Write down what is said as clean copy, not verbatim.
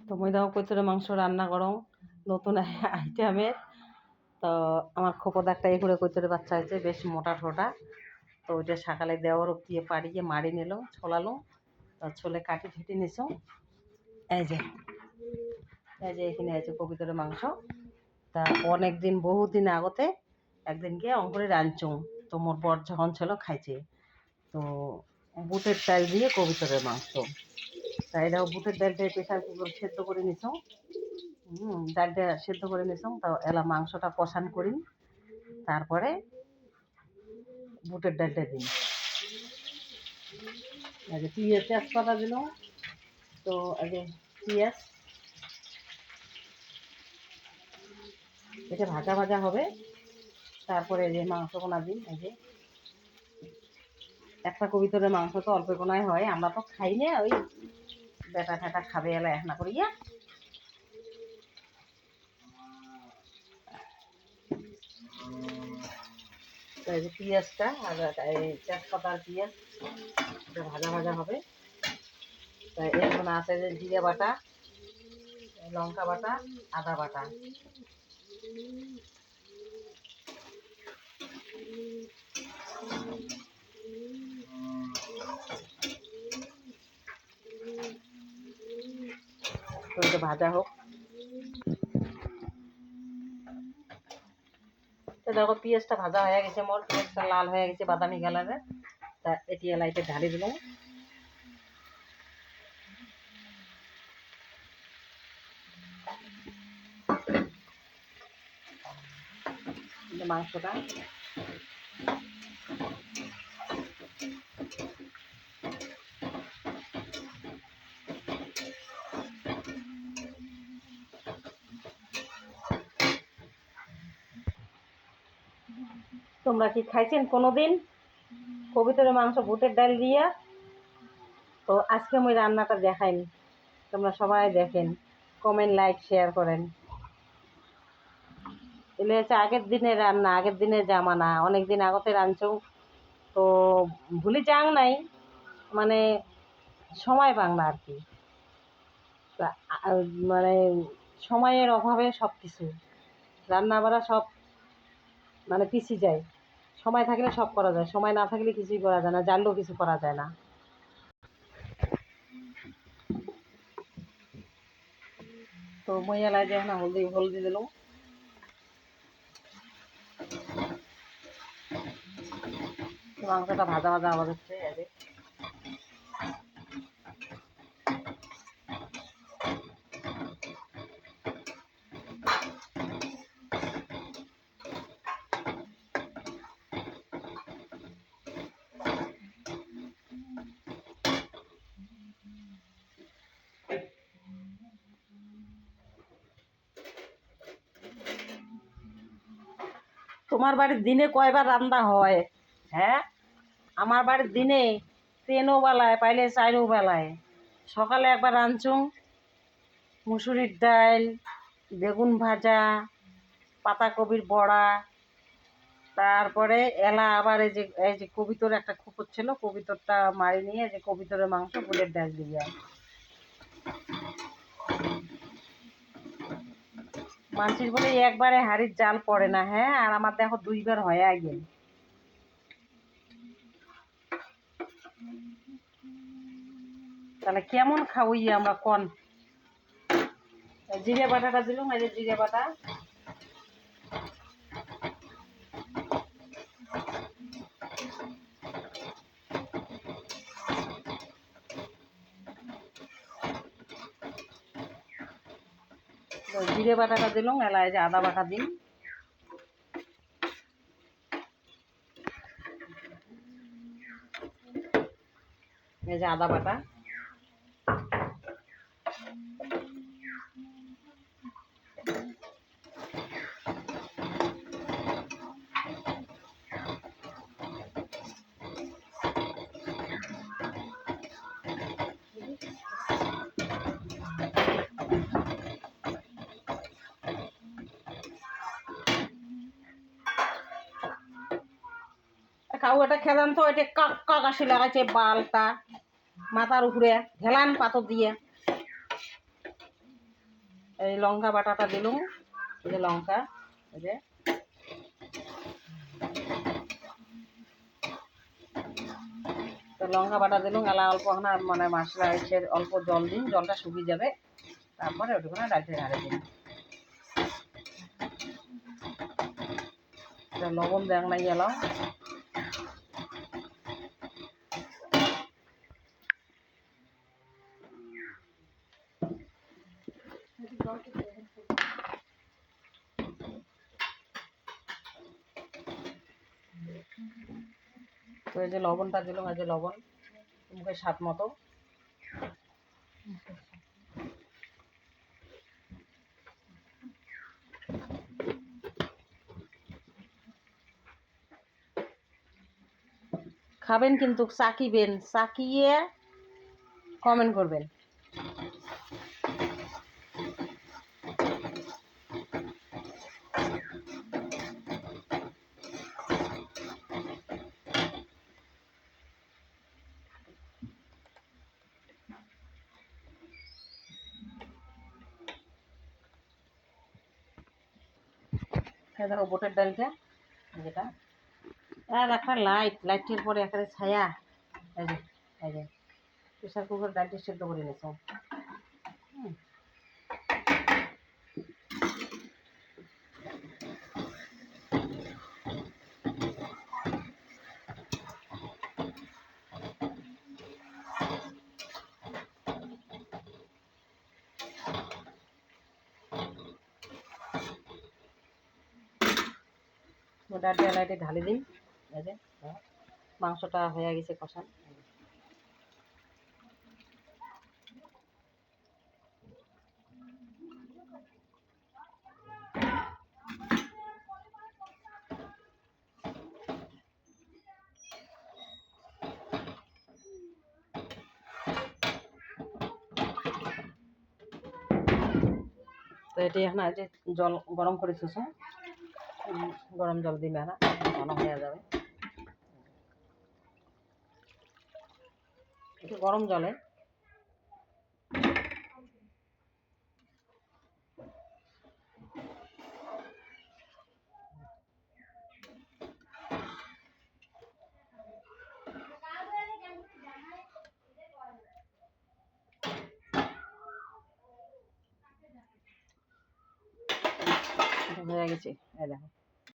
তো মই দাও কইতরে মাংস রান্না করো নতুন আইটেমের। তো আমার খোপদ একটা এই করে কইতরে বাচ্চা হয়েছে, বেশ মোটা ঠোঁটা। তো ওইটা সকালে দেওয়ার দিয়ে পাড়িয়ে মারি নিলাম, ছলালো, ছোলে কাটি ঠেটে নিছ। এই যে এখানে আছে কবিতরে মাংস। তা অনেক দিন বহুদিন আগতে একদিন গিয়ে অঙ্কুরে রাঁধছুম। তো মোর বর যখন ছিল খাইছে, তো বুটের ডাল দিয়ে কবিতরের মাংস। তা এটাও বুটের ডালটা প্রেশার কুকার সেদ্ধ করে নিছ। ডালটা সেদ্ধ করে নিছ। তা এলা মাংসটা কষান করি, তারপরে বুটের ডালটা দিই। এই যে পেঁয়াজ তেজপাতা দিল। তো এই যে পেঁয়াজ, এটা ভাজা ভাজা হবে। তারপরে যে মাংস কোনা দিই। এই যে একটা কবিতরের মাংস তো অল্প কোনায় হয়, আমরা তো খাই না, ওই বেটা ঠেটা খাবে এলা এক না করিয়া। তো এই যে পেঁয়াজটা আর এই তেজপাতার পেঁয়াজ এটা ভাজা ভাজা হবে। তাই এরকম আছে যে জিরে বাটা, লঙ্কা বাটা, আদা বাটা। তো এটা ভাজা হোক। তো দেখো পেঁয়াজটা ভাজা হয়ে গেছে, মোর পেঁয়াজটা লাল হয়ে গেছে বাদামি কালারের। তা এটি এলাইতে ঢালি দিলাম। মাংসটা তোমরা কি খাইছেন কোনোদিন কবিতরের মাংস বুটের ডাল দিয়া? তো আজকে আমি রান্নাটা দেখাইনি, তোমরা সবাই দেখেন, কমেন্ট, লাইক, শেয়ার করেন। এলে হচ্ছে আগের দিনের রান্না, আগের দিনের জামানা, অনেক দিন আগতে রাঁধছো। তো ভুলে যাং নাই, মানে সময় বাংলা আর কি। মানে সময়ের অভাবে সব কিছু রান্না বাড়া সব মানে পিছিয়ে যায়। সময় থাকলে সব করা যায়, সময় না থাকলে কিছুই করা যায় না, জানলেও কিছু করা যায় না। তো মই এলাই যে হলদি দিল। মাংসটা ভাজা ভাজা আওয়াজ হচ্ছে। তোমার বাড়ির দিনে কয়বার রান্না হয়? হ্যাঁ, আমার বাড়ির দিনে 3 বেলায়, পাইলে 4 বেলায়। সকালে একবার রাঁধছুম মুসুরির ডাল, বেগুন ভাজা, পাতাকপির বড়া। তারপরে এলা আবার এই যে কবিতর একটা খোপর ছিল, কবিতরটা মারি নিয়ে যে কবিতরের মাংস বুটের ডাল দিয়ে। মানুষের বলে একবারে হাড়ির জাল পড়ে না। হ্যাঁ, আর আমার দেখো 2 বার হয়ে গেল। তাহলে কেমন খাওয়াই আমরা কোন? জিরে বাটাটা দিলাম, এই যে জিরে বাটা। জিরে বাটাটা দিলাম, এলাই যে আদা বাটা দিন। এই যে আদা বাটা। কাউটা খেলাম তো এটা কাশি লাগাইছে বালটা। মাথার উপরে ঢেলান পাথর দিয়ে। এই লঙ্কা বাটাটা দিলুম, এই যে লঙ্কা, এই যে তো লঙ্কা বাটা দিলুম, এলা অল্প না মানে মশলা এসে অল্প জল দিন, জলটা শুকিয়ে যাবে, তারপরে ওটুকুনা ডালটা নাড়ে দিন। লবণ দেখ নাই এলাম, তো এই যে লবণটা দিলাম, এই যে লবণ মুখের স্বাদ মতো। খাবেন কিন্তু চাকিবেন, চাকিয়ে কমেন্ট করবেন। দেখো বুটের ডালটা যেটা, আর একটা লাইটের পরে একটা ছায়া, এই যে এই যে প্রেশার কুকার ডালটি সেদ্ধ করে নিয়েছে। ডালটা লাইটে ঢালি দিন, এই যে মাংসটা হয়ে গেছে কষান। তো এটি এখন যে জল গরম করে থুসো, গরম জল দিলে না ঘন হয়ে যাবে। একটু গরম জলে হয়ে গেছে, এই দেখো।